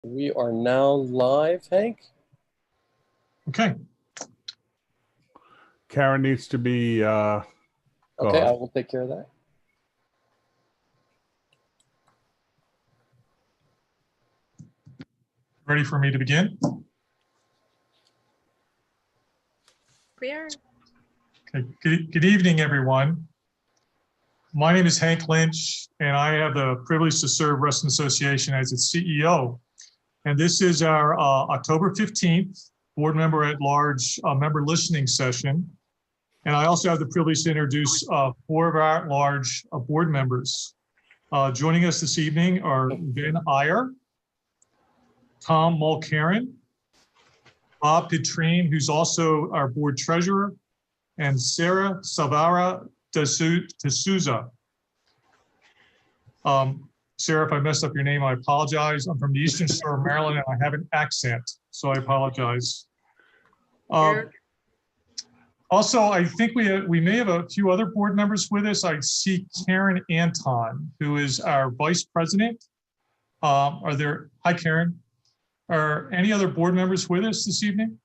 We are now live, Hank. Okay. Karen needs to be, Okay, I will take care of that. Ready for me to begin? We are. Okay. Good evening, everyone. My name is Hank Lynch, and I have the privilege to serve Reston Association as its CEO. And this is our October 15th board member at large member listening session. And I also have the privilege to introduce 4 of our at large board members. Joining us this evening are Ben Iyer, Tom Mulcairn, Bob Petrine, who's also our board treasurer, and Sarah Salvara de Souza. Sarah, if I messed up your name, I apologize. I'm from the Eastern Shore of Maryland and I have an accent, so I apologize. Also, I think we may have a few other board members with us. I see Karen Anton, who is our vice president. Hi, Karen. Are any other board members with us this evening?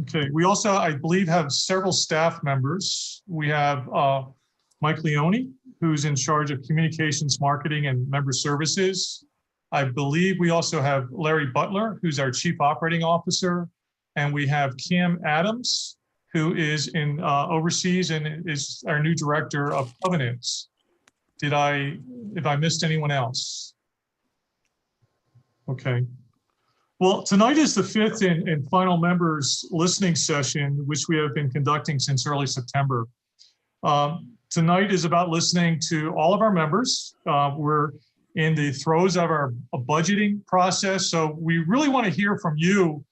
Okay, we also, I believe, have several staff members. We have Mike Leone, who's in charge of communications, marketing, and member services. I believe we also have Larry Butler, who's our chief operating officer. And we have Cam Adams, who is in overseas and is our new director of covenants. If I missed anyone else? Okay. Well, tonight is the 5th and final members listening session, which we have been conducting since early September. Tonight is about listening to all of our members. We're in the throes of our budgeting process, so we really want to hear from you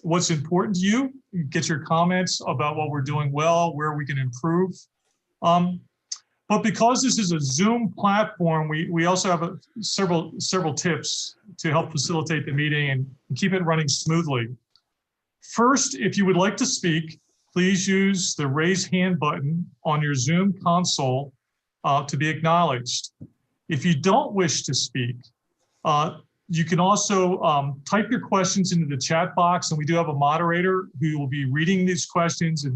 what's important to you, get your comments about what we're doing well, where we can improve. But because this is a Zoom platform, we also have several tips to help facilitate the meeting and keep it running smoothly. First, if you would like to speak, please use the raise hand button on your Zoom console to be acknowledged. If you don't wish to speak, you can also type your questions into the chat box, and we do have a moderator who will be reading these questions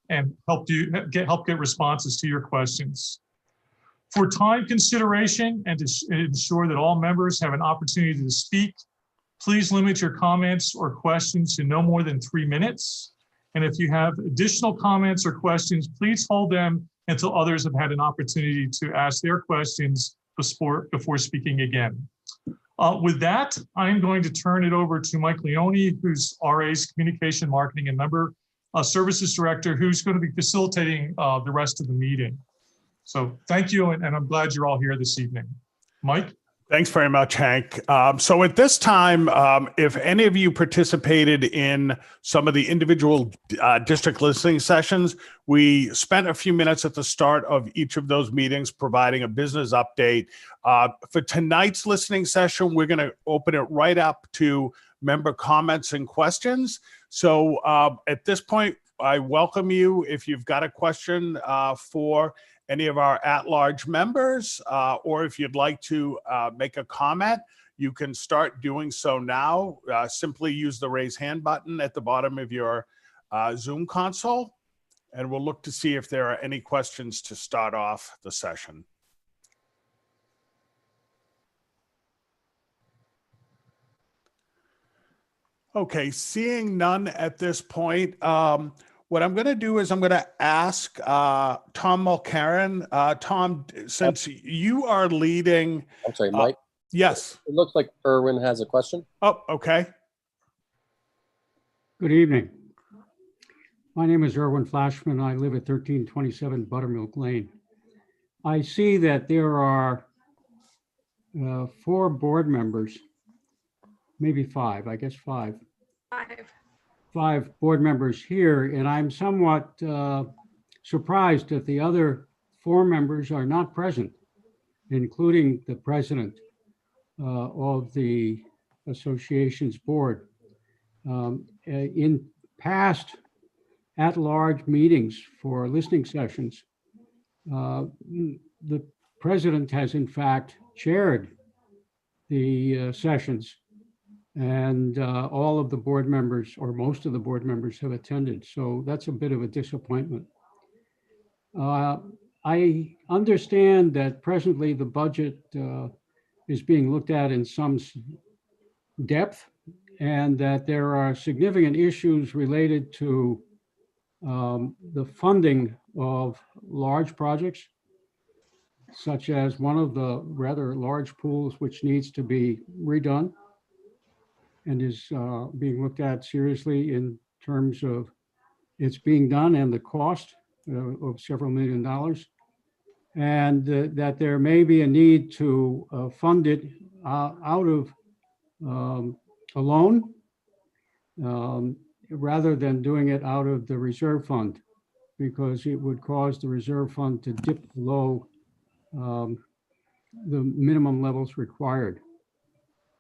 and help get responses to your questions. For time consideration and to ensure that all members have an opportunity to speak, please limit your comments or questions to no more than 3 minutes. And if you have additional comments or questions, please hold them until others have had an opportunity to ask their questions before speaking again. With that, I'm going to turn it over to Mike Leone, who's RA's Communication, Marketing, and Member Services Director, who's going to be facilitating the rest of the meeting. So thank you, and I'm glad you're all here this evening. Mike? Thanks very much, Hank. So at this time, if any of you participated in some of the individual district listening sessions, we spent a few minutes at the start of each of those meetings providing a business update. For tonight's listening session, we're going to open it right up to member comments and questions. So at this point, I welcome you if you've got a question for any of our at-large members, or if you'd like to make a comment, you can start doing so now. Simply use the raise hand button at the bottom of your Zoom console, and we'll look to see if there are any questions to start off the session. Okay, seeing none at this point, what I'm going to do is I'm going to ask Tom Mulcairn. Tom, since you are leading... I'm sorry, Mike? Yes. It looks like Erwin has a question. Oh, okay. Good evening. My name is Erwin Flashman. I live at 1327 Buttermilk Lane. I see that there are 4 board members, maybe 5, I guess 5. 5 board members here, and I'm somewhat surprised that the other 4 members are not present, including the president of the association's board. In past at-large meetings for listening sessions, the president has in fact chaired the sessions. And all of the board members, or most of the board members, have attended. So that's a bit of a disappointment. I understand that presently the budget is being looked at in some depth, and that there are significant issues related to the funding of large projects, such as one of the rather large pools which needs to be redone and is being looked at seriously in terms of it's being done and the cost of several $1,000,000. And that there may be a need to fund it out of a loan rather than doing it out of the reserve fund, because it would cause the reserve fund to dip below the minimum levels required.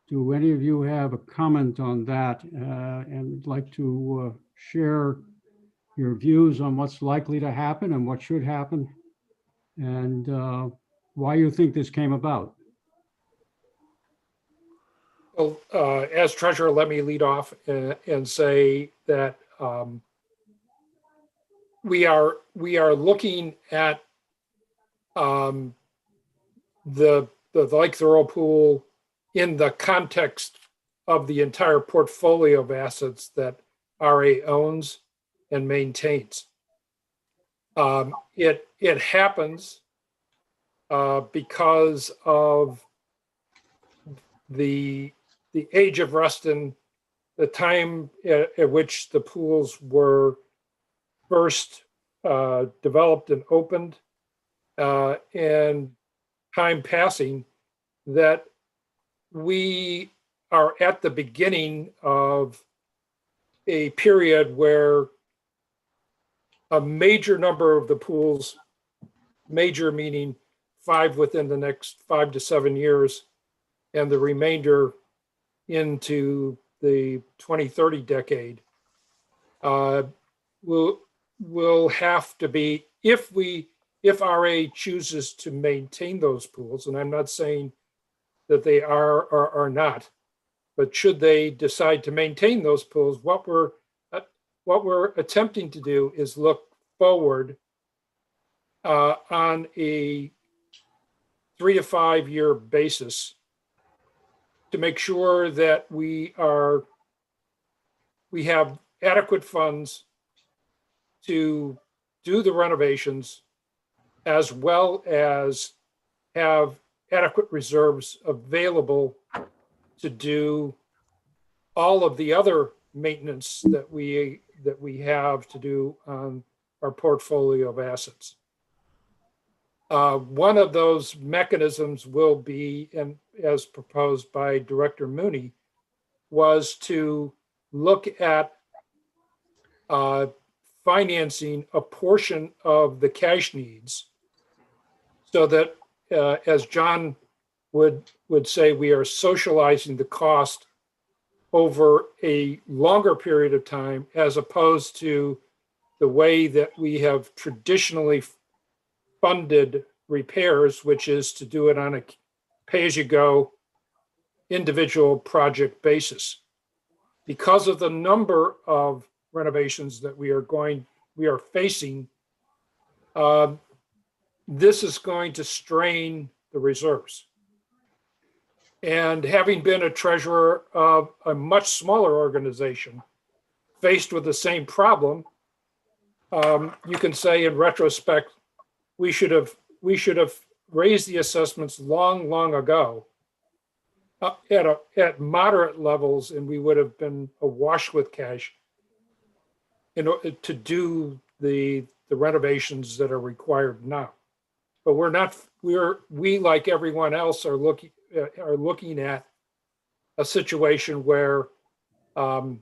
Do any of you have a comment on that and like to share your views on what's likely to happen and what should happen, and why you think this came about? Well, as treasurer, let me lead off and say that we are looking at the Lake Thoreau pool in the context of the entire portfolio of assets that RA owns and maintains. It happens because of the age of Reston, the time at which the pools were first developed and opened, and time passing, that we are at the beginning of a period where a major number of the pools, major meaning 5 within the next 5 to 7 years, and the remainder into the 2030 decade, will have to be, if RA chooses to maintain those pools, and I'm not saying that they are or are not, but should they decide to maintain those pools, what we're attempting to do is look forward on a 3 to 5 year basis to make sure that we have adequate funds to do the renovations, as well as have adequate reserves available to do all of the other maintenance that we have to do on our portfolio of assets. One of those mechanisms will be, and as proposed by Director Mooney, was to look at financing a portion of the cash needs, so that, as John would say, we are socializing the cost over a longer period of time, as opposed to the way that we have traditionally funded repairs, which is to do it on a pay-as-you-go individual project basis. Because of the number of renovations that we are facing, this is going to strain the reserves. And having been a treasurer of a much smaller organization faced with the same problem, you can say in retrospect, we should have raised the assessments long ago at moderate levels, and we would have been awash with cash in order to do the renovations that are required now. But we're not. We like everyone else are looking at a situation where a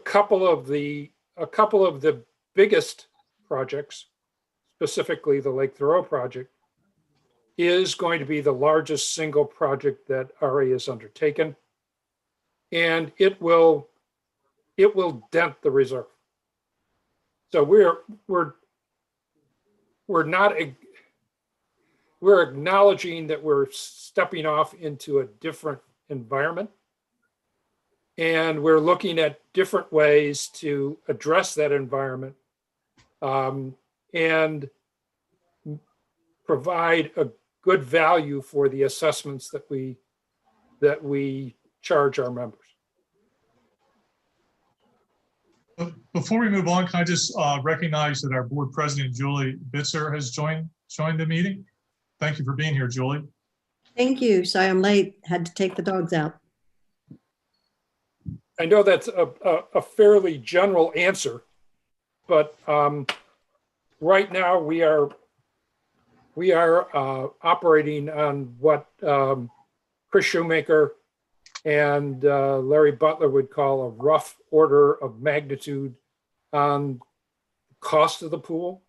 couple of the biggest projects, specifically the Lake Thoreau project, is going to be the largest single project that RA has undertaken, and it will dent the reserve. So we're not we're acknowledging that we're stepping off into a different environment. And we're looking at different ways to address that environment and provide a good value for the assessments that we charge our members. Before we move on, can I just recognize that our board president, Julie Bitzer, has joined the meeting. Thank you for being here, Julie. Thank you. Sorry I'm late. Had to take the dogs out. I know that's a fairly general answer, but right now we are operating on what Chris Shoemaker and Larry Butler would call a rough order of magnitude on the cost of the pool.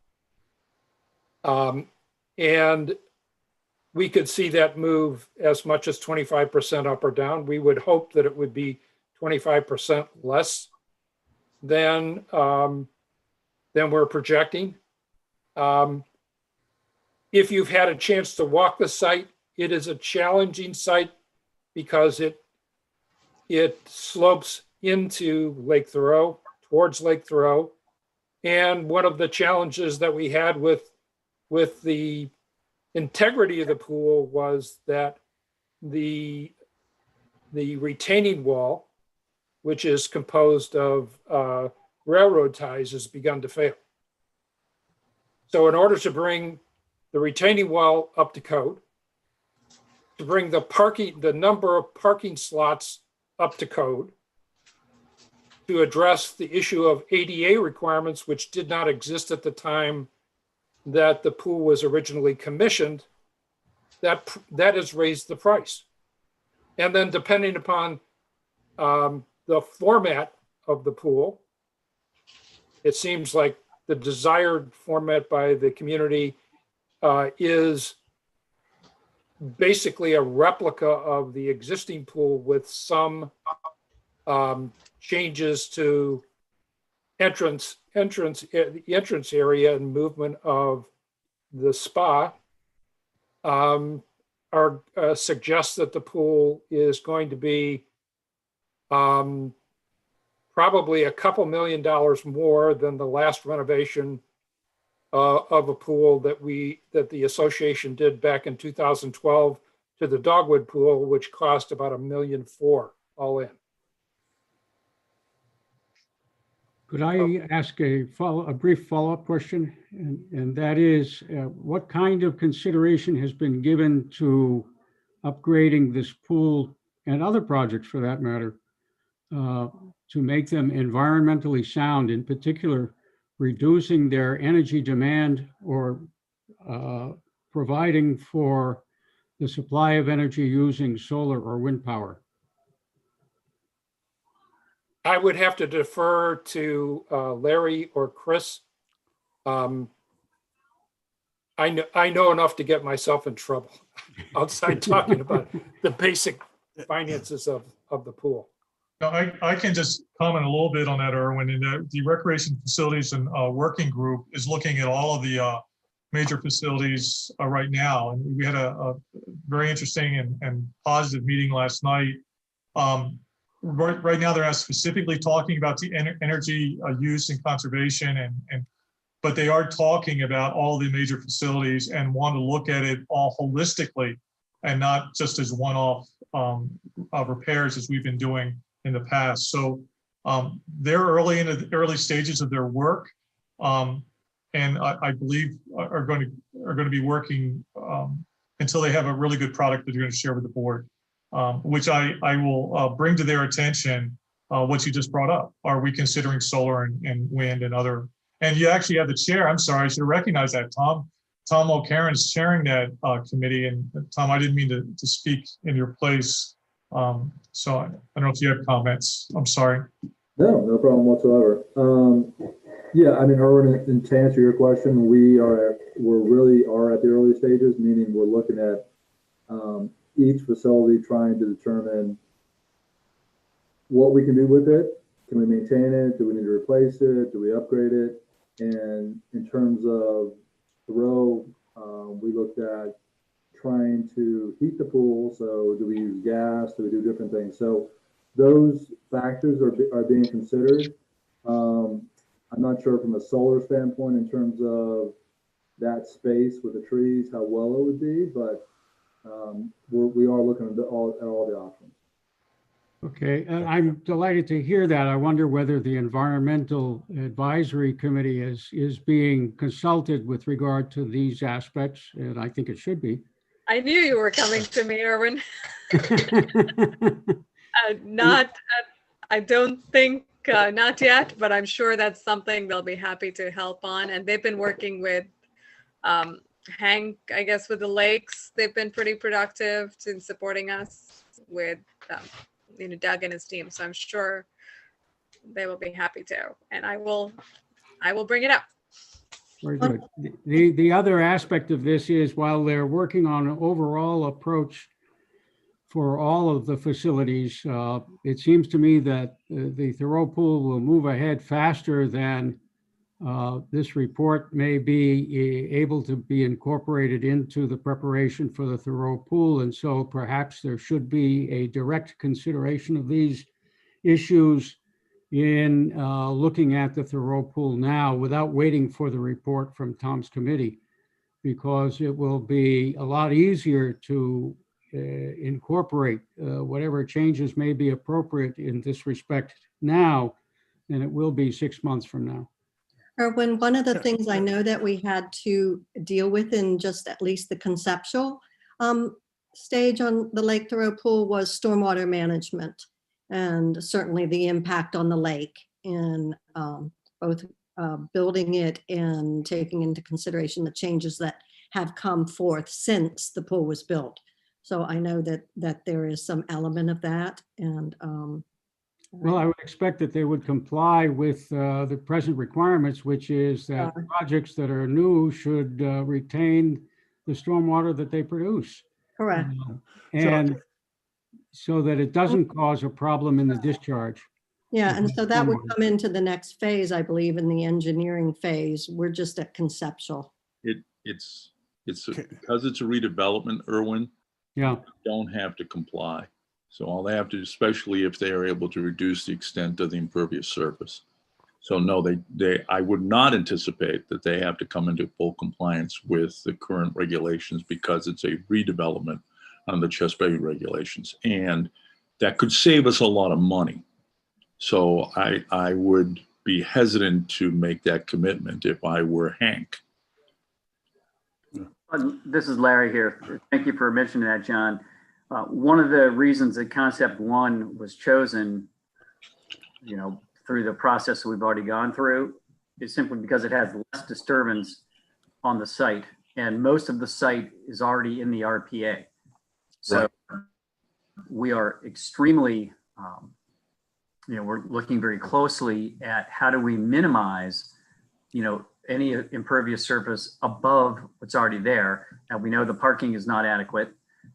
And we could see that move as much as 25% up or down. We would hope that it would be 25% less than we're projecting. If you've had a chance to walk the site, it is a challenging site because it slopes into Lake Thoreau, towards Lake Thoreau. And one of the challenges that we had with the integrity of the pool was that the retaining wall, which is composed of railroad ties, has begun to fail. So in order to bring the retaining wall up to code, to bring the number of parking slots up to code, to address the issue of ADA requirements, which did not exist at the time that the pool was originally commissioned, that has raised the price. And then depending upon the format of the pool, it seems like the desired format by the community is basically a replica of the existing pool with some changes to the entrance area and movement of the spa. Suggests that the pool is going to be probably a couple $1 million more than the last renovation of a pool that the association did back in 2012 to the Dogwood pool, which cost about $1.4 million all in. Could I ask a brief follow-up question? And that is, what kind of consideration has been given to upgrading this pool and other projects for that matter to make them environmentally sound, in particular, reducing their energy demand or providing for the supply of energy using solar or wind power? I would have to defer to Larry or Chris. I know enough to get myself in trouble outside talking about the basic finances of the pool. Now, I can just comment a little bit on that, Erwin. And the Recreation Facilities and Working Group is looking at all of the major facilities right now. And we had a very interesting and positive meeting last night. Right now, they're not specifically talking about the energy use and conservation, but they are talking about all the major facilities and want to look at it all holistically and not just as one-off repairs as we've been doing in the past. So they're in the early stages of their work, and I believe are going to be working until they have a really good product that they're going to share with the board. Which I will bring to their attention what you just brought up. Are we considering solar and wind and other? And you actually have the chair. I'm sorry, I should recognize that. Tom O'Karen's chairing that committee. And Tom, I didn't mean to speak in your place. So I don't know if you have comments. I'm sorry. No problem whatsoever. Yeah, I mean, Erwin, and to answer your question, we really are at the early stages, meaning we're looking at each facility trying to determine what we can do with it. Can we maintain it? Do we need to replace it? Do we upgrade it? And in terms of Thoreau, we looked at trying to heat the pool. So do we use gas? Do we do different things? So those factors are being considered. I'm not sure from a solar standpoint in terms of that space with the trees, how well it would be, but we are looking at all the options. Okay, I'm delighted to hear that. I wonder whether the Environmental Advisory Committee is being consulted with regard to these aspects, and I think it should be. I knew you were coming to me, Erwin. I don't think, not yet, but I'm sure that's something they'll be happy to help on. And they've been working with Hank, I guess, with the lakes. They've been pretty productive in supporting us with, Doug and his team. So I'm sure they will be happy to. And I will bring it up. Very good. The other aspect of this is while they're working on an overall approach for all of the facilities, it seems to me that the Thoreau pool will move ahead faster than this report may be able to be incorporated into the preparation for the Thoreau pool. And so perhaps there should be a direct consideration of these issues in looking at the Thoreau pool now without waiting for the report from Tom's committee, because it will be a lot easier to incorporate whatever changes may be appropriate in this respect now than it will be 6 months from now. Erwin, one of the things I know that we had to deal with in just at least the conceptual stage on the Lake Thoreau pool was stormwater management, and certainly the impact on the lake in both building it and taking into consideration the changes that have come forth since the pool was built. So I know that there is some element of that, and well, I would expect that they would comply with the present requirements, which is that projects that are new should retain the stormwater that they produce. correct. And so that it doesn't cause a problem in the discharge. Yeah, and so that would come into the next phase, I believe, in the engineering phase. We're just at conceptual. It's because it's a redevelopment, Erwin, Yeah. don't have to comply. So all they have to, especially if they are able to reduce the extent of the impervious surface. So no, I would not anticipate that they have to come into full compliance with the current regulations because it's a redevelopment on the Chesapeake regulations. And that could save us a lot of money. So I would be hesitant to make that commitment if I were Hank. This is Larry here. Thank you for mentioning that, John. One of the reasons that concept one was chosen, through the process that we've already gone through, is simply because it has less disturbance on the site, and most of the site is already in the RPA. So we are extremely, we're looking very closely at how do we minimize, any impervious surface above what's already there. And we know the parking is not adequate,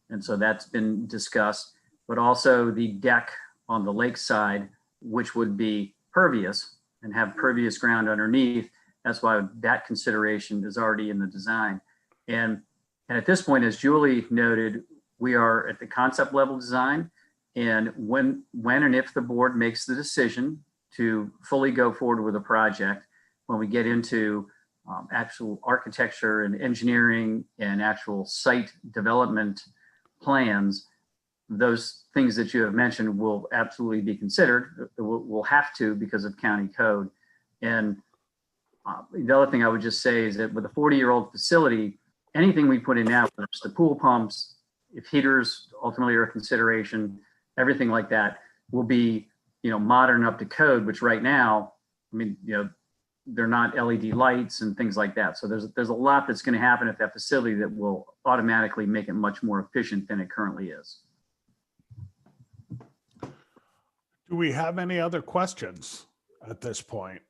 and so that's been discussed, but also the deck on the lake side, which would be pervious and have pervious ground underneath. That's why that consideration is already in the design. And at this point, as Julie noted, we are at the concept level design. And when and if the board makes the decision to fully go forward with a project, when we get into actual architecture and engineering and actual site development plans, those things that you have mentioned will absolutely be considered. We'll have to because of county code. And the other thing I would just say is that with a 40-year-old facility, anything we put in now, whether it's the pool pumps, if heaters ultimately are a consideration, everything like that will be, modern up to code, which right now, they're not LED lights and things like that. So there's a lot that's going to happen at that facility that will automatically make it much more efficient than it currently is. Do we have any other questions at this point?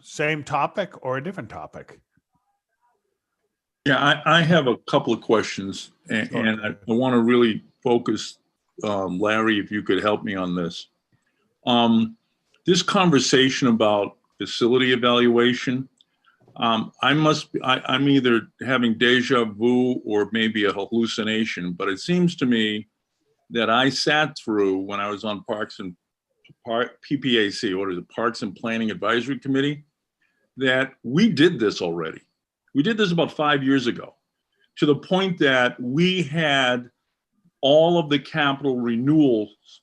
Same topic or a different topic? Yeah, I have a couple of questions, and I want to really focus, Larry, if you could help me on this. This conversation about facility evaluation, I'm either having deja vu or maybe a hallucination, but it seems to me that I sat through when I was on PPAC, what is it, Parks and Planning Advisory Committee, that we did this already. We did this about 5 years ago, to the point that we had all of the capital renewals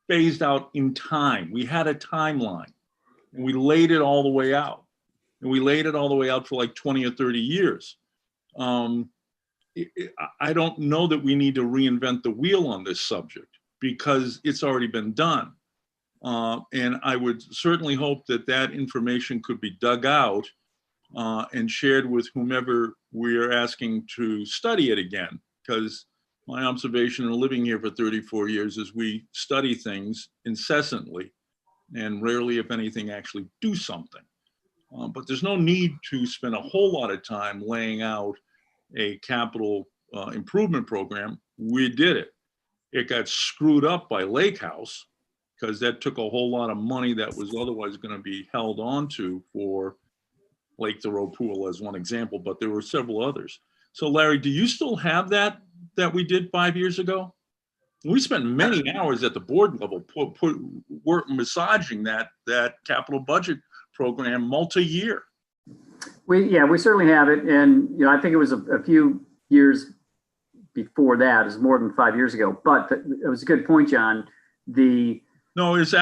phased out in time. We had a timeline, and we laid it all the way out. And we laid it all the way out for like 20 or 30 years. I don't know that we need to reinvent the wheel on this subject because it's already been done. And I would certainly hope that that information could be dug out and shared with whomever we're asking to study it again. Because my observation in living here for 34 years is we study things incessantly and rarely, if anything, actually do something. But there's no need to spend a whole lot of time laying out a capital improvement program. We did it. It got screwed up by Lake House because that took a whole lot of money that was otherwise going to be held onto for Lake Thoreau Pool as one example, but there were several others. So Larry, do you still have that we did 5 years ago? We spent many hours at the board level massaging that capital budget program multi-year. We certainly have it. And, I think it was a few years before that. It was more than 5 years ago, but it was a good point, John. No, it was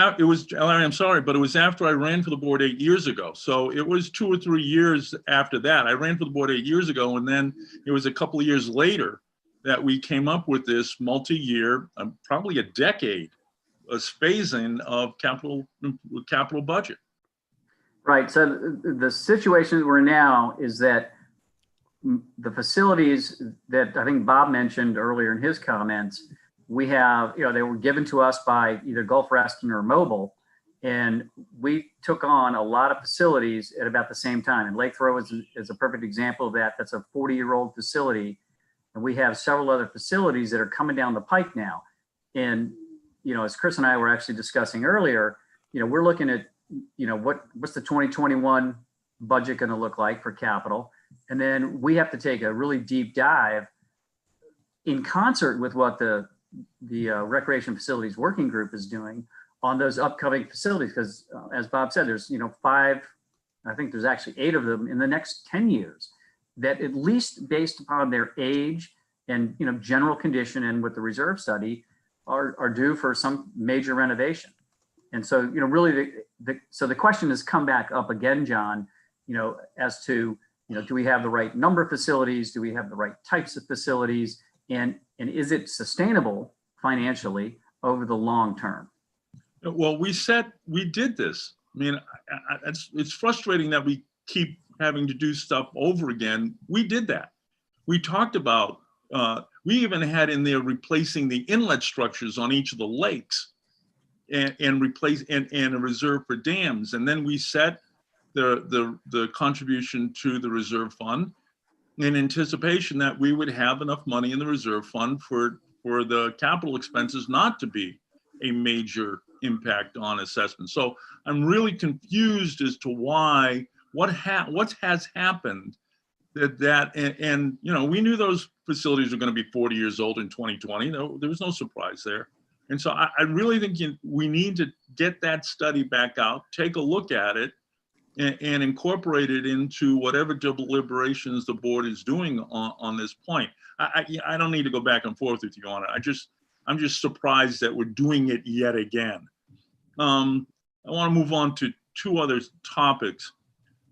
Larry, I'm sorry, but it was after I ran for the board 8 years ago. So it was 2 or 3 years after that. I ran for the board 8 years ago, and then it was a couple of years later that we came up with this multi-year, probably a decade, phasing of capital budget. Right. So the situation that we're in now is that the facilities that I think Bob mentioned earlier in his comments, we have, they were given to us by either Gulf Reston or Mobile, and we took on a lot of facilities at about the same time. And Lake Thoreau is a perfect example of that. That's a 40-year-old facility. And we have several other facilities that are coming down the pike now. And, as Chris and I were actually discussing earlier, we're looking at, what's the 2021 budget going to look like for capital? And then we have to take a really deep dive in concert with what the Recreation Facilities Working Group is doing on those upcoming facilities. Because as Bob said, there's, 5, I think there's actually 8 of them in the next 10 years that, at least based upon their age and, general condition and with the reserve study, are due for some major renovation. And so, really so the question has come back up again, John, as to, do we have the right number of facilities? Do we have the right types of facilities? And is it sustainable financially over the long term? Well, we did this. I mean, it's frustrating that we keep having to do stuff over again. We did that. We talked about, we even had in there replacing the inlet structures on each of the lakes and replace and a reserve for dams. And then we set the contribution to the reserve fund in anticipation that we would have enough money in the reserve fund for the capital expenses not to be a major impact on assessment. So I'm really confused as to why, what has happened and we knew those facilities were going to be 40 years old in 2020. There was no surprise there. And so I really think we need to get that study back out, take a look at it, and incorporate it into whatever deliberations the board is doing on this point. I don't need to go back and forth with you on it. I'm just surprised that we're doing it yet again. I want to move on to 2 other topics.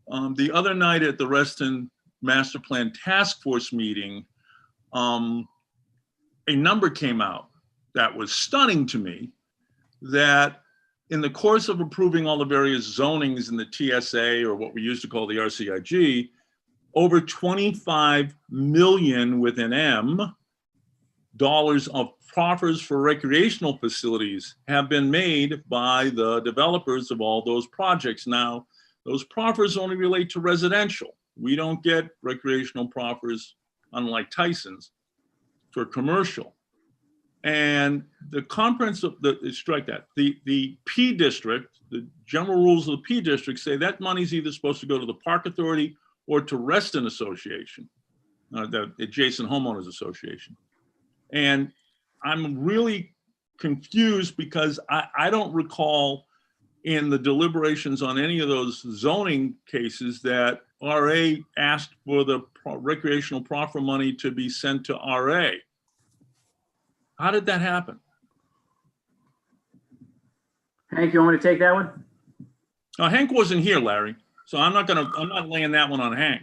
The other night at the Reston Master Plan Task Force meeting, a number came out that was stunning to me, that in the course of approving all the various zonings in the TSA, or what we used to call the RCIG, over 25 million with an M dollars of proffers for recreational facilities have been made by the developers of all those projects. Now, those proffers only relate to residential. We don't get recreational proffers, unlike Tyson's, for commercial. And the conference of strike that, the P district, the general rules of the P district say that money's either supposed to go to the Park Authority or to Reston Association, the adjacent homeowners association. And I'm really confused because I don't recall in the deliberations on any of those zoning cases that RA asked for the recreational proffer money to be sent to RA. How did that happen? Hank, you want me to take that one? Hank wasn't here, Larry, so I'm not laying that one on Hank.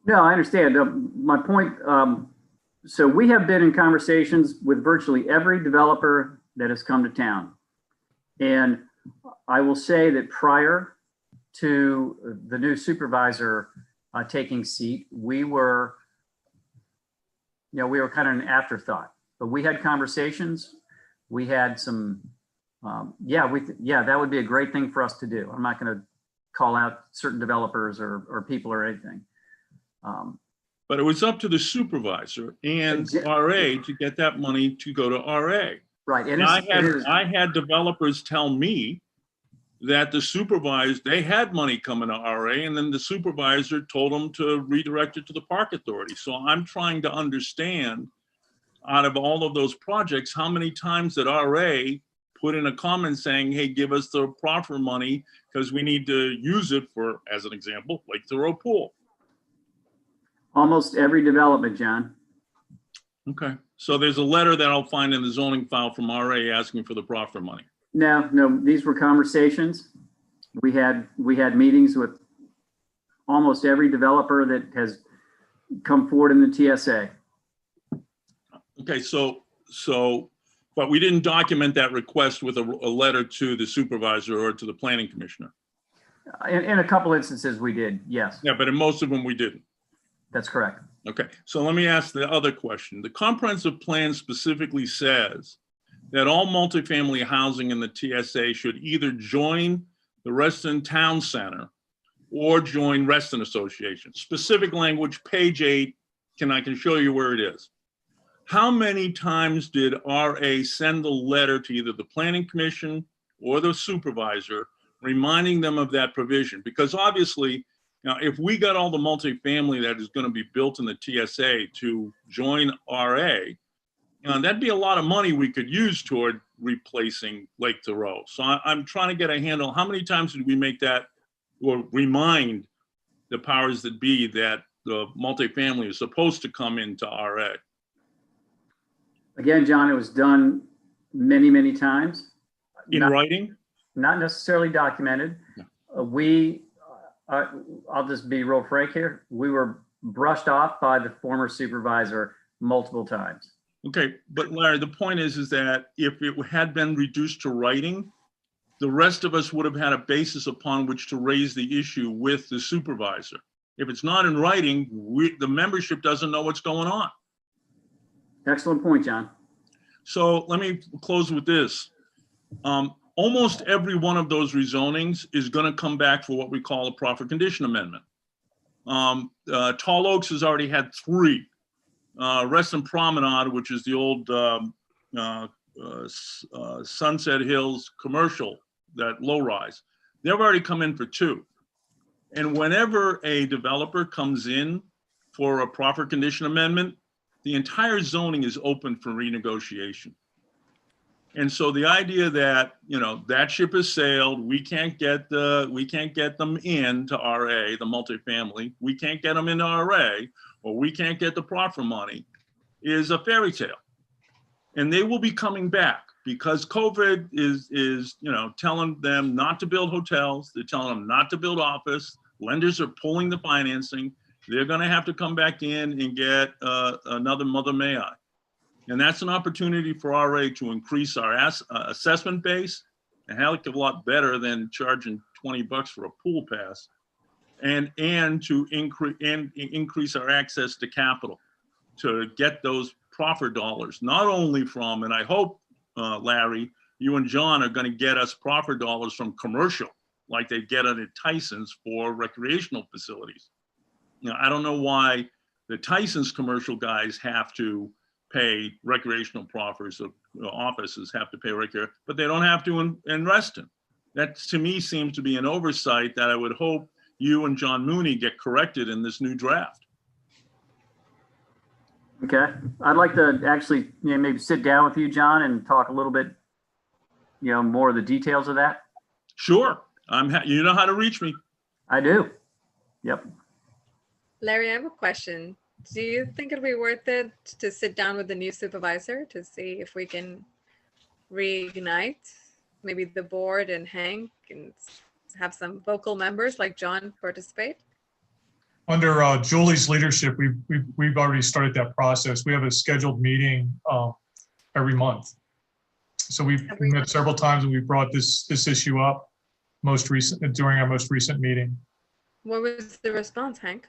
No, I understand. My point, so we have been in conversations with virtually every developer that has come to town. And I will say that prior to the new supervisor taking seat, we were kind of an afterthought, but we had conversations. We had some, that would be a great thing for us to do. I'm not going to call out certain developers or people or anything. But it was up to the supervisor and RA to get that money to go to RA. Right. And I had developers tell me that the supervisor, they had money coming to RA, and then the supervisor told them to redirect it to the park authority. So I'm trying to understand, out of all of those projects, how many times did RA put in a comment saying, hey, give us the proffer money because we need to use it for, as an example, Lake Thoreau Pool. Almost every development, John. Okay, so there's a letter that I'll find in the zoning file from RA asking for the proffer money. No, these were conversations. We had meetings with almost every developer that has come forward in the TSA. Okay, but we didn't document that request with a letter to the supervisor or to the planning commissioner. In a couple instances we did, yes. Yeah, but in most of them we didn't. That's correct. Okay, so let me ask the other question. The comprehensive plan specifically says that all multifamily housing in the TSA should either join the Reston Town Center or join Reston Association. Specific language, page 8, I can show you where it is. How many times did RA send a letter to either the planning commission or the supervisor reminding them of that provision? Because obviously, now, if we got all the multifamily that is going to be built in the TSA to join RA, that'd be a lot of money we could use toward replacing Lake Thoreau. So I'm trying to get a handle. How many times did we make that or remind the powers that be that the multifamily is supposed to come into RA? Again, John, it was done many, many times. In writing? Not necessarily documented. No. I'll just be real frank here. We were brushed off by the former supervisor multiple times. Okay, but Larry, the point is that if it had been reduced to writing, the rest of us would have had a basis upon which to raise the issue with the supervisor. If it's not in writing, the membership doesn't know what's going on. Excellent point, John. So let me close with this. Almost every one of those rezonings is going to come back for what we call a proffer condition amendment. Tall Oaks has already had 3. Reston Promenade, which is the old Sunset Hills commercial, that low rise, they've already come in for 2. And whenever a developer comes in for a proffer condition amendment, the entire zoning is open for renegotiation. And so the idea that, that ship has sailed, we can't get them into RA, the multifamily, we can't get them into RA, or we can't get the proffer money, is a fairy tale. And they will be coming back because COVID is telling them not to build hotels. They're telling them not to build office. Lenders are pulling the financing. They're going to have to come back in and get another Mother May I. And that's an opportunity for RA to increase our assessment base, a heck of a lot better than charging $20 for a pool pass, and to increase our access to capital to get those proffer dollars, not only from, and I hope, Larry, you and John are going to get us proffer dollars from commercial, like they get it at Tyson's for recreational facilities. I don't know why the Tyson's commercial guys have to pay recreational proffers, so offices have to pay recreational, but they don't have to in Reston. That to me seems to be an oversight that I would hope you and John Mooney get corrected in this new draft. Okay, I'd like to actually, maybe sit down with you, John, and talk a little bit, more of the details of that. Sure, you know how to reach me. I do. Yep. Larry, I have a question. Do you think it'll be worth it to sit down with the new supervisor to see if we can reignite maybe the board and Hank and have some vocal members like John participate? Under Julie's leadership, we've already started that process. We have a scheduled meeting every month. So we've met several times and we brought this issue up during our most recent meeting. What was the response, Hank?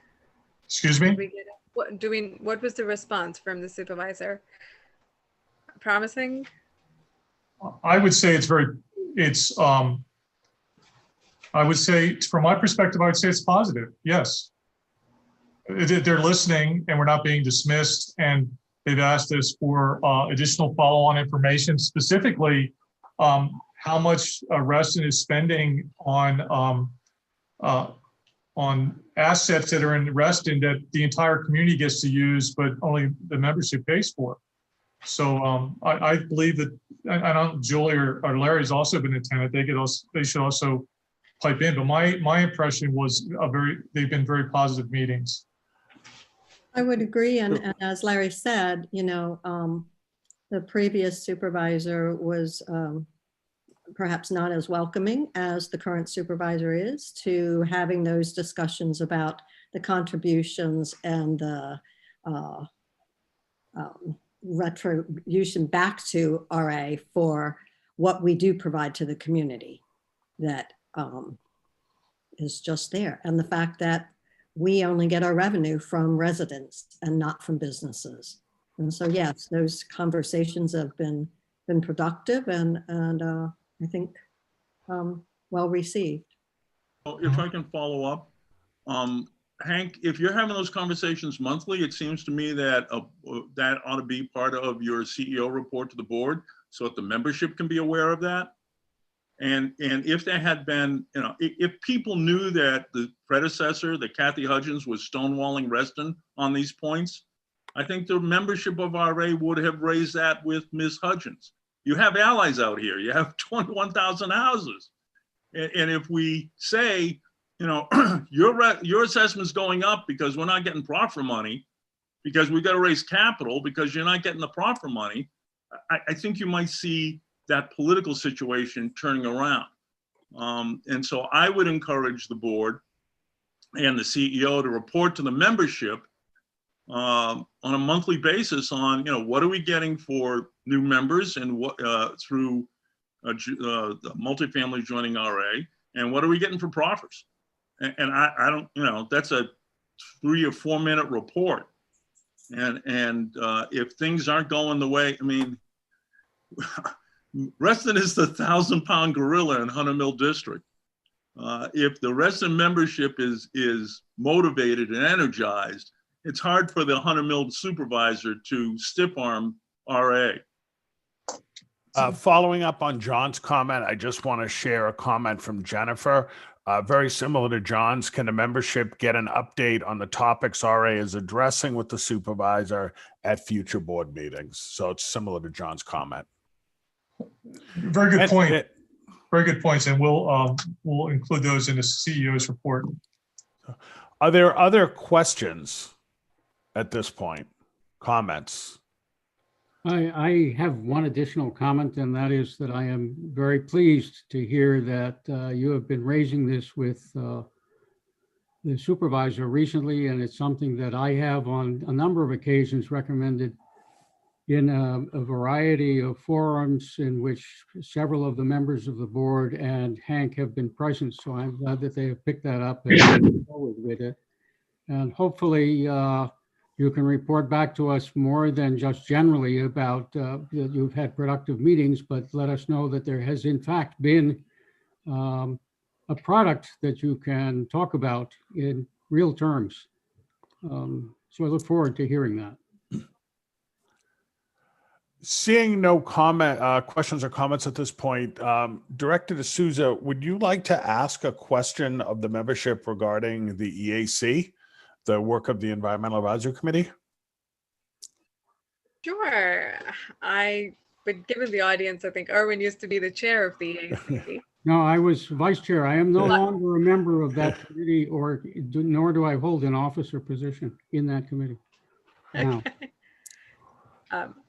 Excuse me? What was the response from the supervisor? Promising? I would say I would say from my perspective, I would say it's positive. Yes. They're listening and we're not being dismissed, and they've asked us for additional follow-on information, specifically how much Reston is spending on assets that are in Reston that the entire community gets to use, but only the membership pays for. So I believe that, I don't, Julie or Larry's also been attentive. They should also pipe in. But my impression was they've been very positive meetings. I would agree. And as Larry said, the previous supervisor was perhaps not as welcoming as the current supervisor is to having those discussions about the contributions and the retribution back to RA for what we do provide to the community that is just there. And the fact that we only get our revenue from residents and not from businesses. And so, yes, those conversations have been productive and I think well received. Well, if I can follow up, Hank, if you're having those conversations monthly, it seems to me that that ought to be part of your CEO report to the board so that the membership can be aware of that. And if there had been, if people knew that the predecessor, that Kathy Hudgens, was stonewalling Reston on these points, I think the membership of RA would have raised that with Ms. Hudgens. You have allies out here. You have 21,000 houses. And if we say, your assessment's going up because we're not getting proffer money, because we've got to raise capital because you're not getting the proffer money, I think you might see that political situation turning around. And so I would encourage the board and the CEO to report to the membership on a monthly basis on, what are we getting for new members and what through the multifamily joining RA, and what are we getting for proffers? And I don't, that's a 3 or 4 minute report. And if things aren't going the way, Reston is the 1,000-pound gorilla in Hunter Mill District. If the Reston membership is motivated and energized, it's hard for the Hunter Mill supervisor to stiff arm RA. Following up on John's comment, I just want to share a comment from Jennifer. Very similar to John's, can the membership get an update on the topics RA is addressing with the supervisor at future board meetings? So it's similar to John's comment. Very good point. Very good points, and we'll include those in the CEO's report. Are there other questions at this point? Comments? I have one additional comment, and that is that I am very pleased to hear that you have been raising this with the supervisor recently, and it's something that I have on a number of occasions recommended in a variety of forums in which several of the members of the board and Hank have been present. So I'm glad that they have picked that up and moved forward with it. And hopefully you can report back to us more than just generally about that you've had productive meetings, but let us know that there has in fact been a product that you can talk about in real terms. So I look forward to hearing that. Seeing no questions or comments at this point, Director D'Souza, would you like to ask a question of the membership regarding the EAC, the work of the Environmental Advisory Committee? Sure. But given the audience, I think Erwin used to be the chair of the EAC. No, I was vice chair. I am no longer a member of that committee, nor do I hold an office or position in that committee. Now,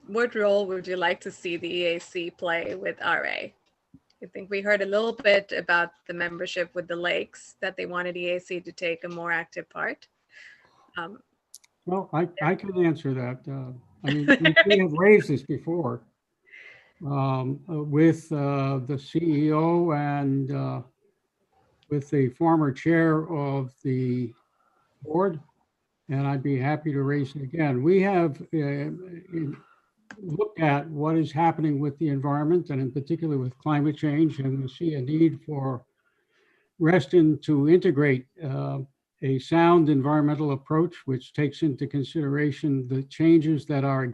What role would you like to see the EAC play with RA? I think we heard a little bit about the membership with the lakes, that they wanted EAC to take a more active part. well, I can answer that. I mean, we have raised this before with the CEO and with the former chair of the board, and I'd be happy to raise it again. We have looked at what is happening with the environment, and in particular with climate change, and we see a need for Reston to integrate a sound environmental approach, which takes into consideration the changes that are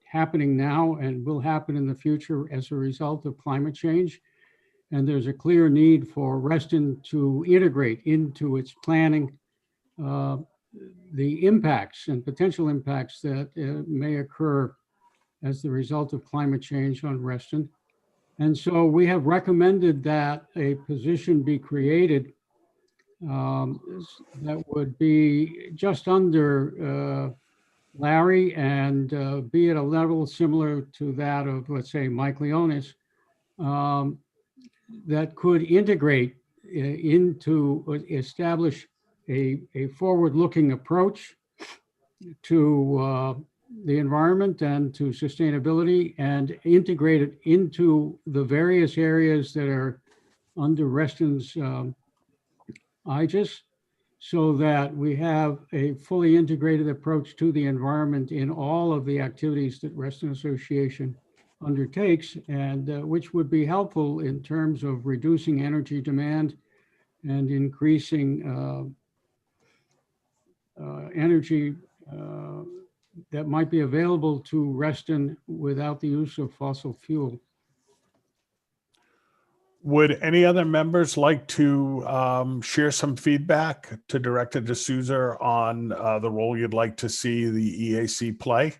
happening now and will happen in the future as a result of climate change. And there's a clear need for Reston to integrate into its planning the impacts and potential impacts that may occur as the result of climate change on Reston. And so we have recommended that a position be created that would be just under Larry and be at a level similar to that of, let's say, Mike Leonis, that could integrate into establish a forward-looking approach to the environment and to sustainability, and integrate it into the various areas that are under Reston's aegis, so that we have a fully integrated approach to the environment in all of the activities that Reston Association undertakes, and which would be helpful in terms of reducing energy demand and increasing energy that might be available to Reston without the use of fossil fuel. Would any other members like to share some feedback to Director D'Souza on the role you'd like to see the EAC play?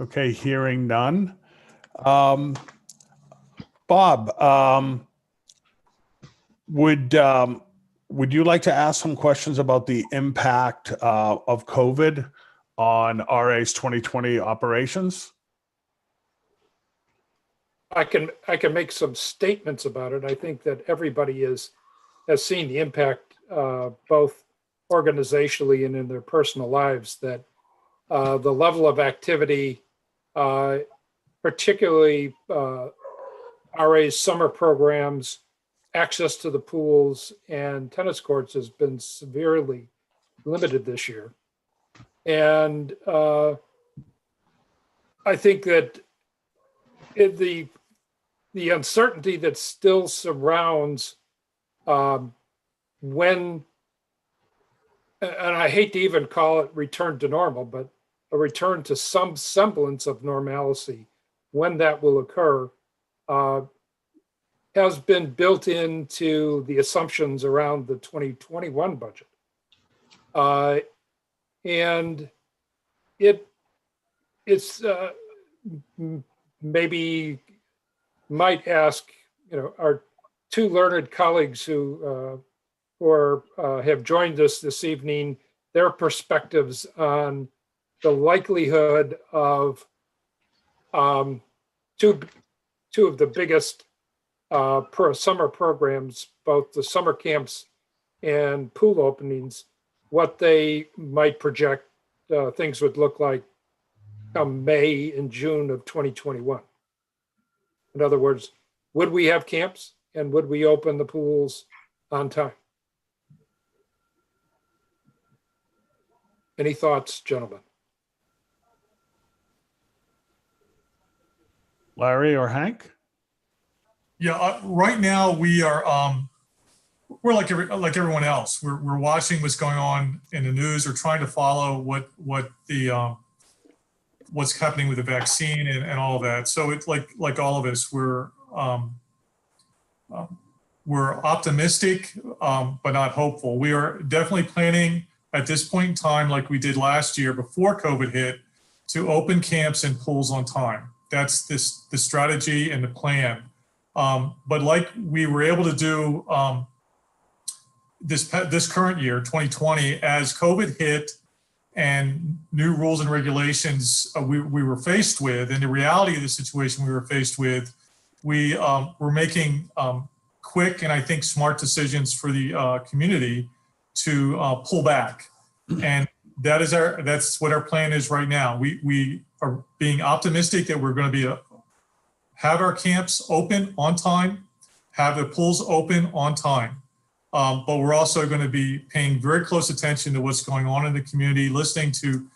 Okay, hearing none. Bob, would you like to ask some questions about the impact of COVID on RA's 2020 operations? I can make some statements about it. I think that everybody has seen the impact, both organizationally and in their personal lives, that the level of activity, particularly RA's summer programs, access to the pools and tennis courts, has been severely limited this year. And I think that the uncertainty that still surrounds when, and I hate to even call it return to normal, but a return to some semblance of normalcy, when that will occur, has been built into the assumptions around the 2021 budget. And it's maybe might ask, our two learned colleagues who have joined us this evening, their perspectives on the likelihood of two of the biggest summer programs, both the summer camps and pool openings, what they might project things would look like come May and June of 2021. In other words, would we have camps, and would we open the pools on time? Any thoughts, gentlemen? Larry or Hank? Yeah, right now we are we're like everyone else. We're watching what's going on in the news. We're trying to follow what's happening with the vaccine and all of that. So it's like all of us, we're optimistic, but not hopeful. We are definitely planning at this point in time, like we did last year before COVID hit, to open camps and pools on time. That's the strategy and the plan. But like we were able to do this current year, 2020, as COVID hit and new rules and regulations we were faced with, and the reality of the situation we were faced with, we were making quick and I think smart decisions for the community to pull back. And that's what our plan is right now. We are being optimistic that we're going to have our camps open on time, have the pools open on time. But we're also going to be paying very close attention to what's going on in the community, listening to,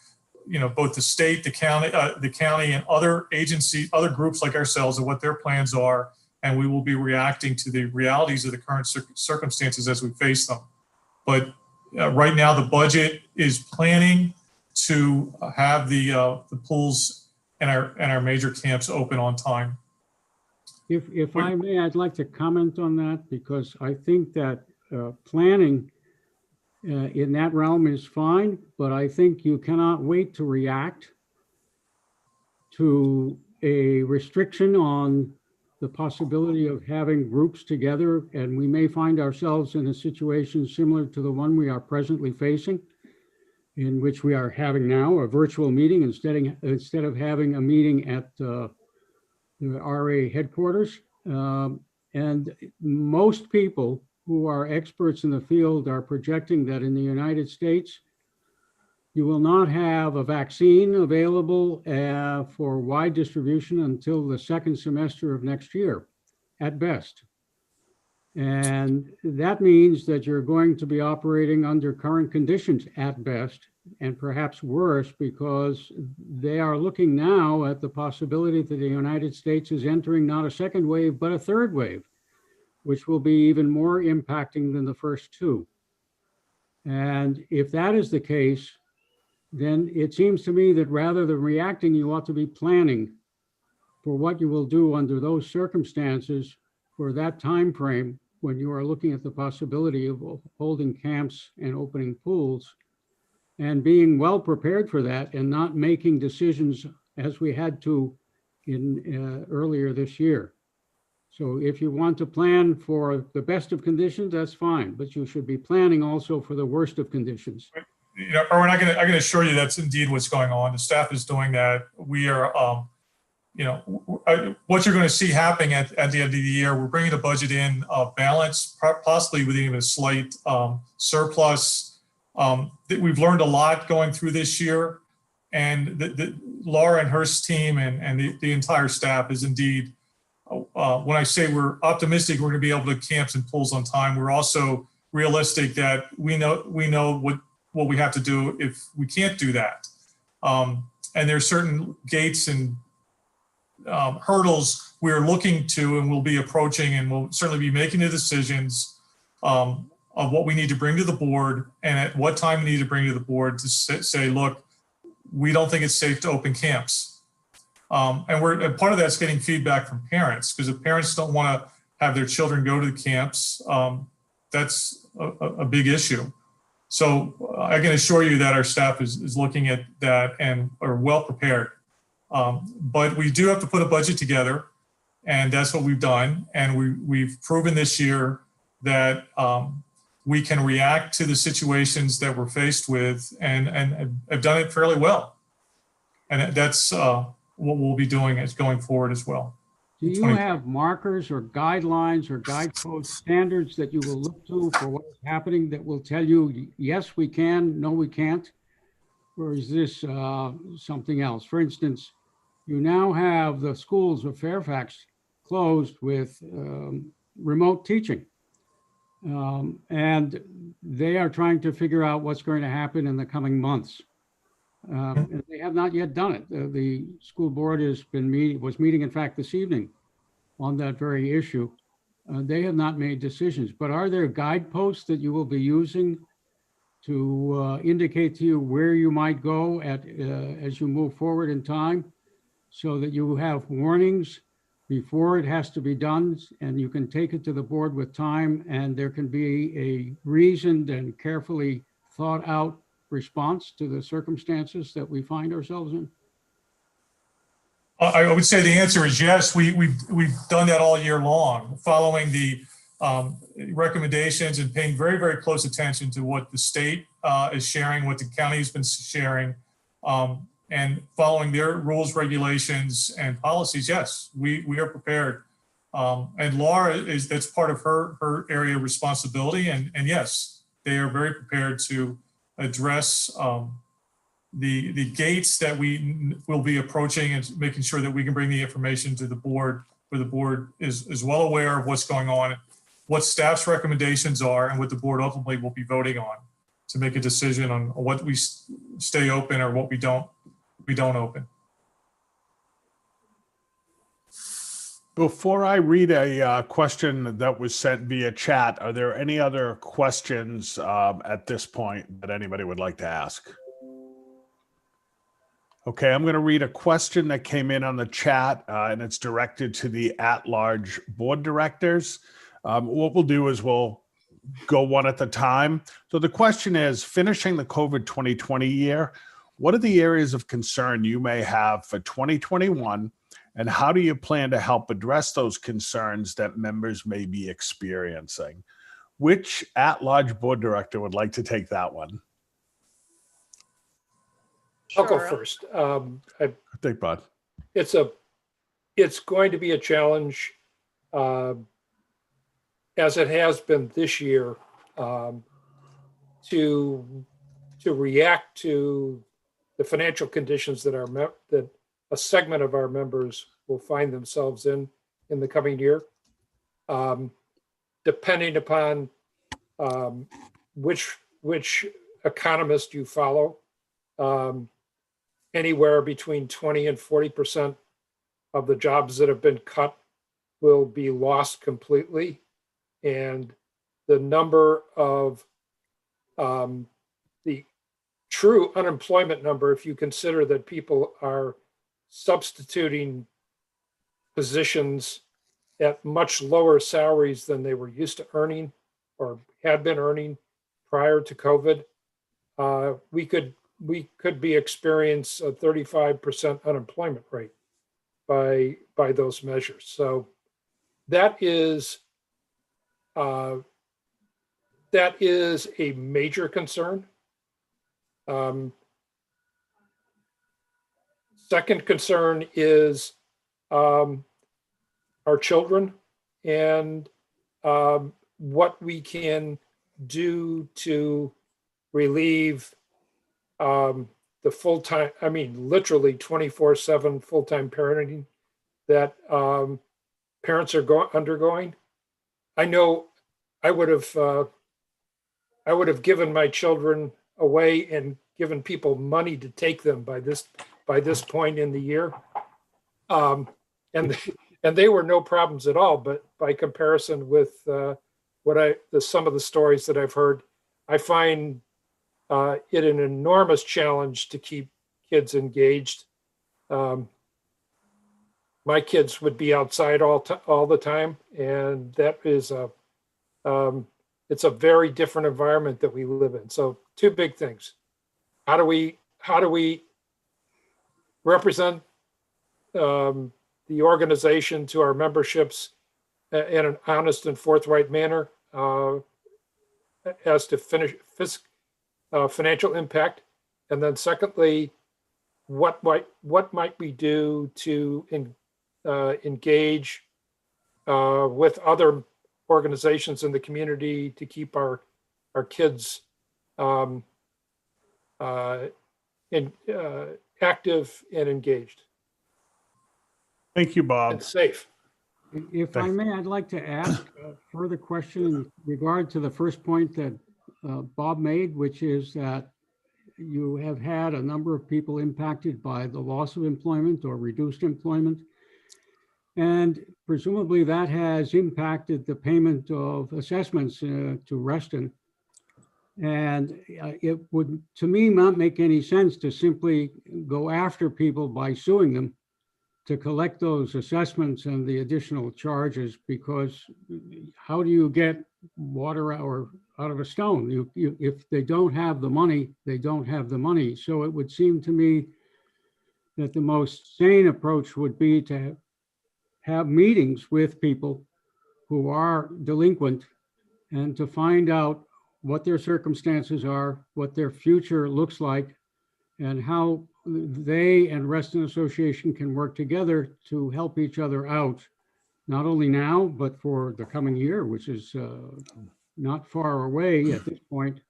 both the state, the county, and other agencies, other groups like ourselves, and what their plans are. And we will be reacting to the realities of the current circumstances as we face them. But right now, the budget is planning to have the pools and our major camps open on time. If I may, I'd like to comment on that, because I think that planning in that realm is fine, but I think you cannot wait to react to a restriction on the possibility of having groups together. And we may find ourselves in a situation similar to the one we are presently facing, in which we are having now a virtual meeting instead of having a meeting at the RA headquarters. And most people who are experts in the field are projecting that in the United States, you will not have a vaccine available for wide distribution until the second semester of next year, at best. And that means that you're going to be operating under current conditions at best, and perhaps worse, because they are looking now at the possibility that the United States is entering not a second wave, but a third wave, which will be even more impacting than the first two. And if that is the case, then it seems to me that rather than reacting, you ought to be planning for what you will do under those circumstances for that time frame when you are looking at the possibility of holding camps and opening pools, and being well prepared for that and not making decisions as we had to in earlier this year. So if you want to plan for the best of conditions, that's fine, but you should be planning also for the worst of conditions. Erwin, I can assure you that's indeed what's going on. The staff is doing that. We are, what you're going to see happening at the end of the year, we're bringing the budget in balanced, possibly with even a slight surplus. We've learned a lot going through this year, and Laura and her team and the entire staff is indeed, when I say we're optimistic we're going to be able to camps and pools on time, we're also realistic that we know what we have to do if we can't do that. And there are certain gates and hurdles we're looking to and we'll be approaching, and we'll certainly be making the decisions of what we need to bring to the board and at what time we need to bring to the board to say, look, we don't think it's safe to open camps. And part of that's getting feedback from parents, because if parents don't want to have their children go to the camps, that's a big issue. So I can assure you that our staff is looking at that and are well prepared. But we do have to put a budget together, and that's what we've done. And we've proven this year that we can react to the situations that we're faced with, and have done it fairly well. And that's what we'll be doing as going forward as well. Do you have markers or guidelines or guidepost standards that you will look to for what is happening that will tell you, yes, we can, no, we can't? Or is this something else? For instance, you now have the schools of Fairfax closed with remote teaching. And they are trying to figure out what's going to happen in the coming months. And they have not yet done it. The school board was meeting, in fact, this evening on that very issue. They have not made decisions, but are there guideposts that you will be using to indicate to you where you might go as you move forward in time, so that you have warnings before it has to be done, and you can take it to the board with time, and there can be a reasoned and carefully thought out response to the circumstances that we find ourselves in? I would say the answer is yes. We've done that all year long, following the recommendations and paying very, very close attention to what the state is sharing, what the county has been sharing, and following their rules, regulations, and policies. Yes, we are prepared. And Laura that's part of her area of responsibility. And yes, they are very prepared to address the gates that we will be approaching, and making sure that we can bring the information to the board, where the board is well aware of what's going on, what staff's recommendations are, and what the board ultimately will be voting on to make a decision on what we stay open or what we don't open. Before I read a question that was sent via chat, are there any other questions at this point that anybody would like to ask? Okay, I'm going to read a question that came in on the chat, and it's directed to the at-large board directors. What we'll do is we'll go one at a time. So the question is, finishing the COVID 2020 year, what are the areas of concern you may have for 2021, and how do you plan to help address those concerns that members may be experiencing? Which at-large board director would like to take that one? I'll go Sure. first. I think, Bud. It's going to be a challenge, as it has been this year, to react to the financial conditions that that a segment of our members will find themselves in the coming year, depending upon which economist you follow. Anywhere between 20 and 40% of the jobs that have been cut will be lost completely. And the number of the true unemployment number, if you consider that people are substituting positions at much lower salaries than they were used to earning or had been earning prior to COVID, we could be experience a 35% unemployment rate by those measures. So that is a major concern. Second concern is our children and what we can do to relieve the full-time, I mean, literally 24/7 full-time parenting that parents are undergoing. I know I would have given my children away and given people money to take them by this point in the year, and they were no problems at all. But by comparison with some of the stories that I've heard, I find it an enormous challenge to keep kids engaged. My kids would be outside all the time, and that is it's a very different environment that we live in. So two big things: how do we represent the organization to our memberships in an honest and forthright manner as to financial impact, and then secondly, what might we do to engage with other organizations in the community to keep our kids active and engaged. Thank you, Bob. And safe. If I may, I'd like to ask a further question in regard to the first point that Bob made, which is that you have had a number of people impacted by the loss of employment or reduced employment. And presumably that has impacted the payment of assessments to Reston. And it would, to me, not make any sense to simply go after people by suing them to collect those assessments and the additional charges, because how do you get water out of a stone? If they don't have the money, they don't have the money. So it would seem to me that the most sane approach would be to have meetings with people who are delinquent and to find out what their circumstances are, what their future looks like, and how they and Reston Association can work together to help each other out, not only now, but for the coming year, which is not far away at this point.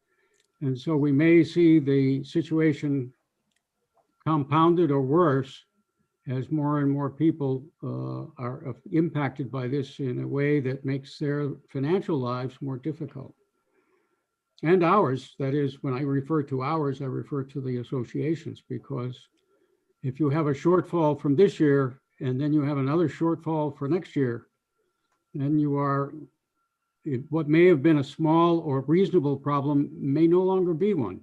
And so we may see the situation compounded or worse as more and more people are impacted by this in a way that makes their financial lives more difficult. And ours, that is, when I refer to ours, I refer to the associations, because if you have a shortfall from this year and then you have another shortfall for next year, then you are, what may have been a small or reasonable problem may no longer be one.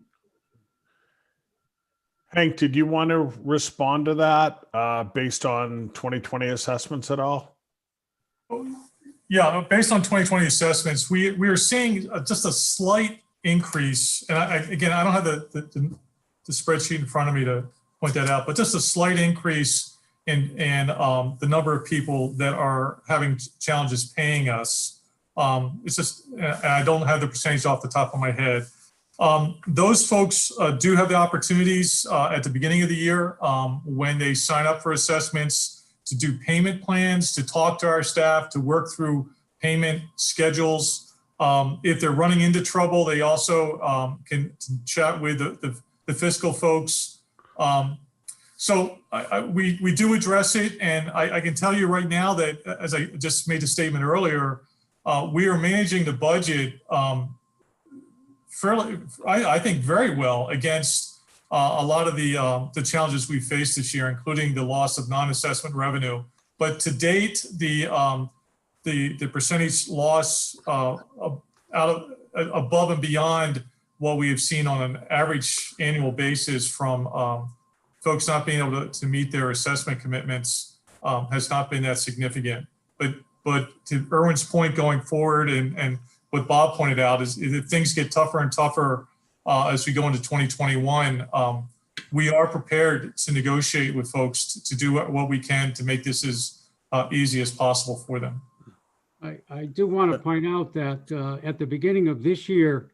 Hank, did you want to respond to that based on 2020 assessments at all? Yeah, based on 2020 assessments, we are seeing just a slight increase. And again, I don't have the spreadsheet in front of me to point that out, but just a slight increase in the number of people that are having challenges paying us. It's just, I don't have the percentage off the top of my head. Those folks do have the opportunities at the beginning of the year when they sign up for assessments to do payment plans, to talk to our staff, to work through payment schedules. If they're running into trouble, they also can chat with the fiscal folks. So we do address it, and I can tell you right now that, as I just made a statement earlier, we are managing the budget fairly, I think, very well against a lot of the challenges we faced this year, including the loss of non-assessment revenue. But to date, the percentage loss out of above and beyond what we have seen on an average annual basis from folks not being able to meet their assessment commitments has not been that significant. But to Erwin's point going forward, and what Bob pointed out, is if things get tougher and tougher as we go into 2021, we are prepared to negotiate with folks to do what we can to make this as easy as possible for them. I do want to point out that at the beginning of this year,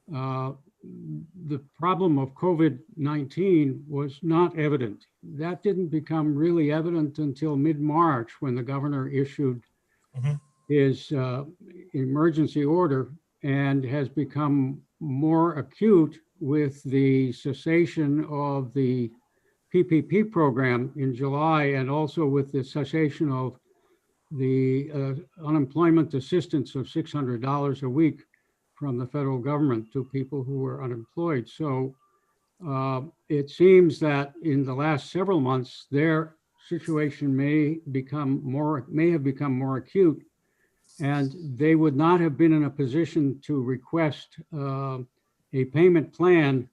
the problem of COVID-19 was not evident. That didn't become really evident until mid-March, when the governor issued his emergency order, and has become more acute with the cessation of the PPP program in July, and also with the cessation of the unemployment assistance of $600 a week from the federal government to people who were unemployed. So it seems that in the last several months, their situation may have become more acute, and they would not have been in a position to request a payment plan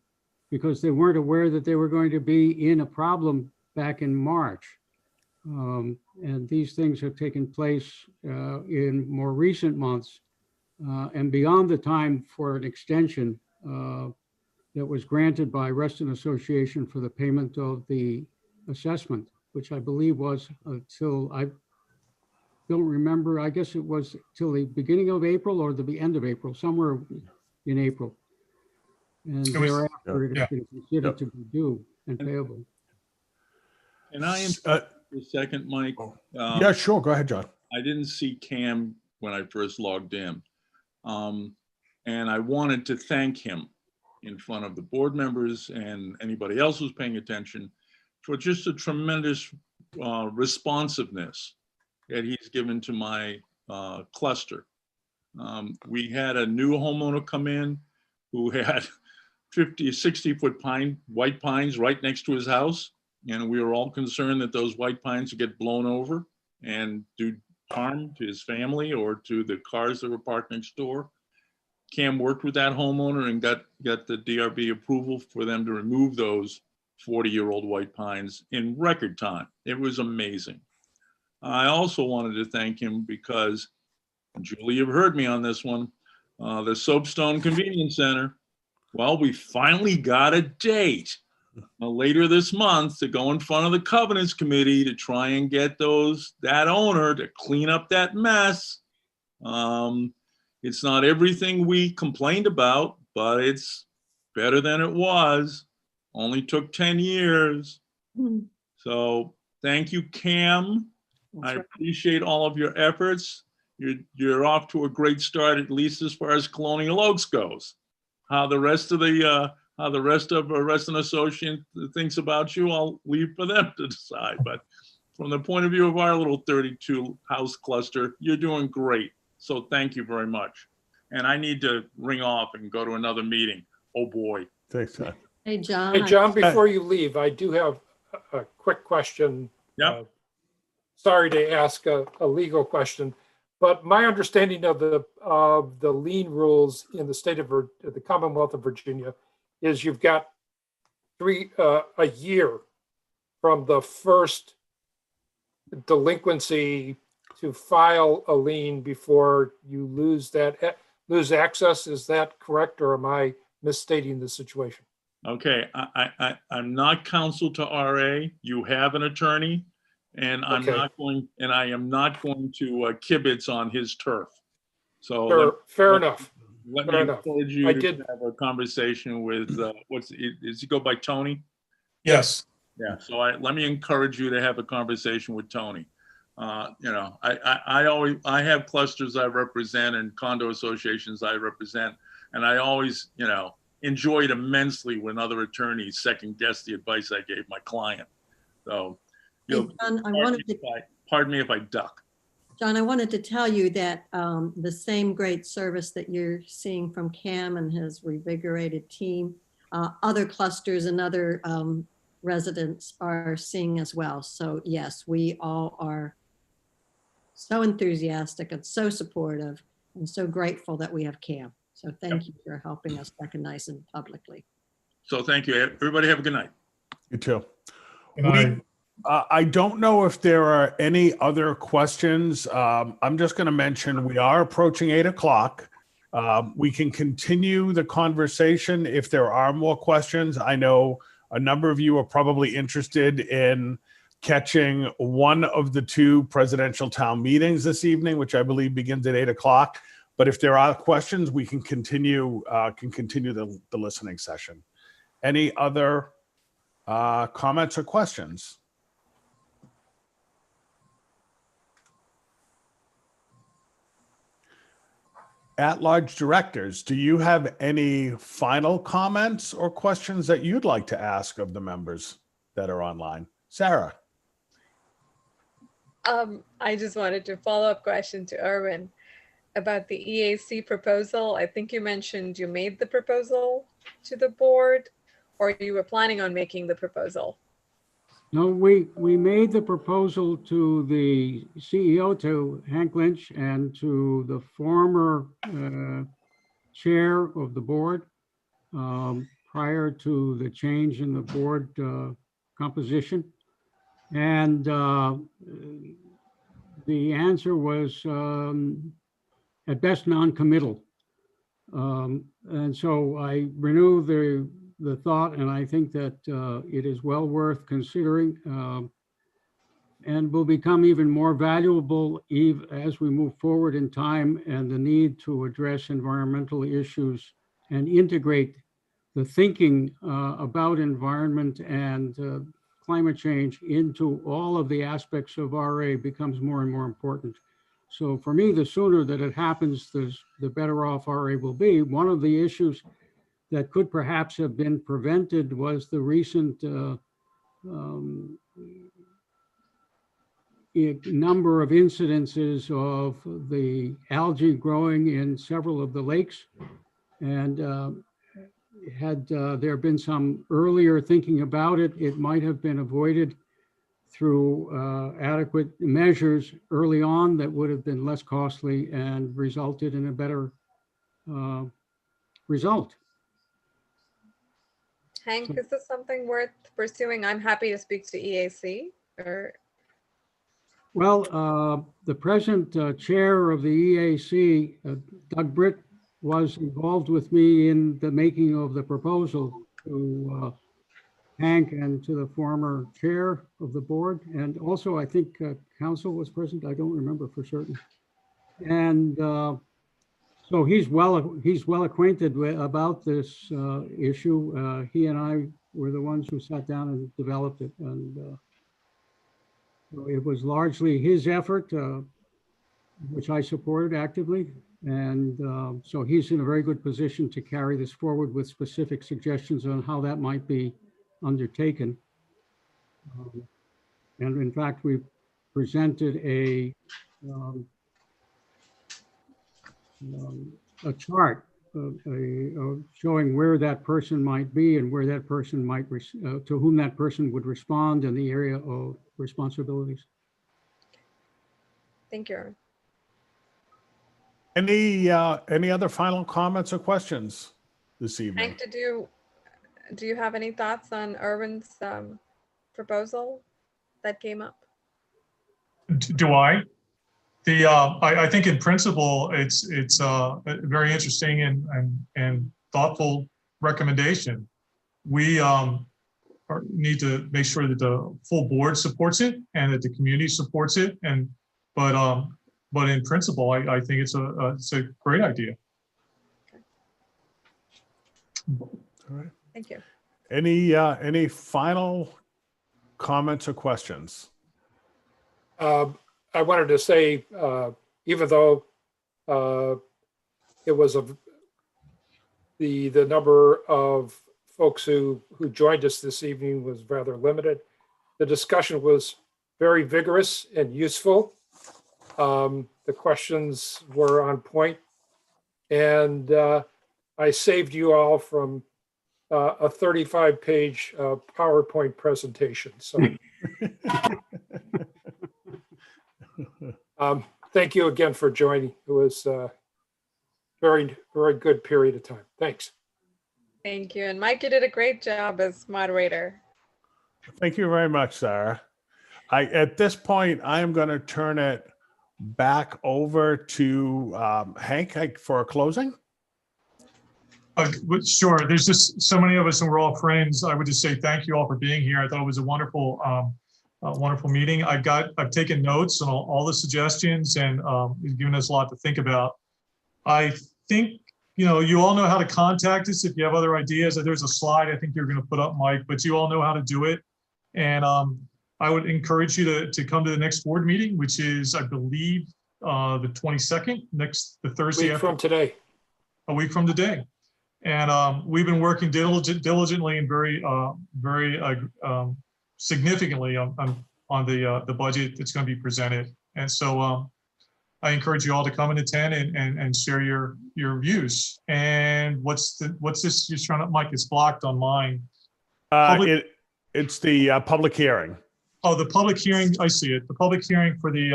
because they weren't aware that they were going to be in a problem back in March. And these things have taken place in more recent months and beyond the time for an extension that was granted by Reston Association for the payment of the assessment, which I believe was until, I don't remember, I guess it was till the beginning of April or the end of April, somewhere in April. And thereafter it has been considered to be due and payable. And I am for a second, Mike. Yeah, sure. Go ahead, John. I didn't see Cam when I first logged in. And I wanted to thank him in front of the board members and anybody else who's paying attention for just a tremendous responsiveness that he's given to my cluster. We had a new homeowner come in who had 50, 60-foot white pines right next to his house. And we were all concerned that those white pines would get blown over. and do harm to his family or to the cars that were parked next door. Cam worked with that homeowner and got the DRB approval for them to remove those 40-year-old white pines in record time. It was amazing. I also wanted to thank him because, Julie, you've heard me on this one, the Soapstone Convenience Center. Well, we finally got a date later this month to go in front of the Covenants Committee to try and get that owner to clean up that mess. It's not everything we complained about, but it's better than it was. Only took 10 years. So thank you, Cam. I appreciate all of your efforts. You're off to a great start, at least as far as Colonial Oaks goes. How the rest of Reston Associate thinks about you, I'll leave for them to decide. But from the point of view of our little 32 house cluster, you're doing great. So thank you very much. And I need to ring off and go to another meeting. Oh boy. Thanks, John. Hey, John. Hey, John, before you leave, I do have a quick question. Yep. Sorry to ask a legal question, but my understanding of the lien rules in the state of the Commonwealth of Virginia is you've got a year from the first delinquency to file a lien before you lose access. Is that correct, or am I misstating the situation? Okay, I'm not counsel to RA. You have an attorney, and I am not going to kibitz on his turf. So fair enough. Let me encourage you to have a conversation with does he go by Tony? Yes. Yeah. So let me encourage you to have a conversation with Tony. I have clusters I represent and condo associations I represent, and I always enjoyed immensely when other attorneys second guess the advice I gave my client. So, John, pardon me if I duck. John, I wanted to tell you that the same great service that you're seeing from Cam and his revigorated team, other clusters and other residents are seeing as well. So yes, we all are so enthusiastic and so supportive and so grateful that we have Cam. So thank you for helping us recognize him publicly. So thank you. Everybody have a good night. You too. Good night. I don't know if there are any other questions. I'm just going to mention we are approaching 8 o'clock. We can continue the conversation if there are more questions. I know a number of you are probably interested in catching one of the two presidential town meetings this evening, which I believe begins at 8 o'clock. But if there are questions, we can continue the listening session. Any other comments or questions? At-large directors, do you have any final comments or questions that you'd like to ask of the members that are online? Sarah. I just wanted to follow-up question to Erwin about the EAC proposal. I think you mentioned you made the proposal to the board, or you were planning on making the proposal. No, we made the proposal to the CEO, to Hank Lynch, and to the former chair of the board prior to the change in the board composition. And the answer was at best non-committal. And so I renew the thought, and I think that it is well worth considering and will become even more valuable as we move forward in time, and the need to address environmental issues and integrate the thinking about environment and climate change into all of the aspects of RA becomes more and more important. So for me, the sooner that it happens, the better off RA will be. One of the issues that could perhaps have been prevented was the recent number of incidences of the algae growing in several of the lakes. And had there been some earlier thinking about it, it might have been avoided. through adequate measures early on that would have been less costly and resulted in a better result. Hank, is this something worth pursuing? I'm happy to speak to EAC or. Well, the present chair of the EAC, Doug Britt, was involved with me in the making of the proposal to Hank and to the former chair of the board. And also, I think council was present. I don't remember for certain. And so he's well acquainted about this issue. He and I were the ones who sat down and developed it. And so it was largely his effort, which I supported actively. And so he's in a very good position to carry this forward with specific suggestions on how that might be undertaken. And in fact, we presented a chart showing where that person might be and where that person might, to whom that person would respond in the area of responsibilities. Thank you. Any other final comments or questions this evening? Hank, do you have any thoughts on Erwin's proposal that came up? Do I? I think in principle, it's a very interesting and thoughtful recommendation. We need to make sure that the full board supports it and that the community supports it. But in principle, I think it's a great idea. All right. Thank you. Any final comments or questions? I wanted to say, even though it was the number of folks who joined us this evening was rather limited, the discussion was very vigorous and useful. The questions were on point, and I saved you all from a 35-page PowerPoint presentation. So thank you again for joining. It was a very, very good period of time. Thanks. Thank you. And Mike, you did a great job as moderator. Thank you very much, Sarah. At this point, I am going to turn it back over to Hank for a closing. Sure. There's just so many of us and we're all friends. I would just say thank you all for being here. I thought it was a wonderful meeting. I've taken notes on all the suggestions and it's given us a lot to think about. I think, you all know how to contact us if you have other ideas. There's a slide I think you're going to put up, Mike, but you all know how to do it. And I would encourage you to come to the next board meeting, which is, I believe, the 22nd, the Thursday Week from today. A week from today. And we've been working diligently and very significantly on the budget that's going to be presented. And so I encourage you all to come and attend and share your views. And what's this you're trying to, Mike, it's blocked on mine. It's the public hearing. Oh, the public hearing, I see it. The public hearing for the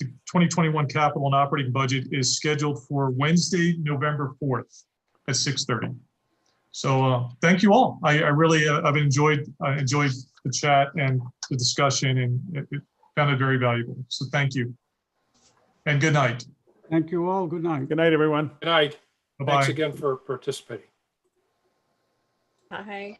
2021 capital and operating budget is scheduled for Wednesday, November 4th at 6:30. So thank you all. I really, I've enjoyed the chat and the discussion, and it found it very valuable. So thank you. And good night. Thank you all. Good night. Good night, everyone. Good night. Bye-bye. Thanks again for participating. Bye.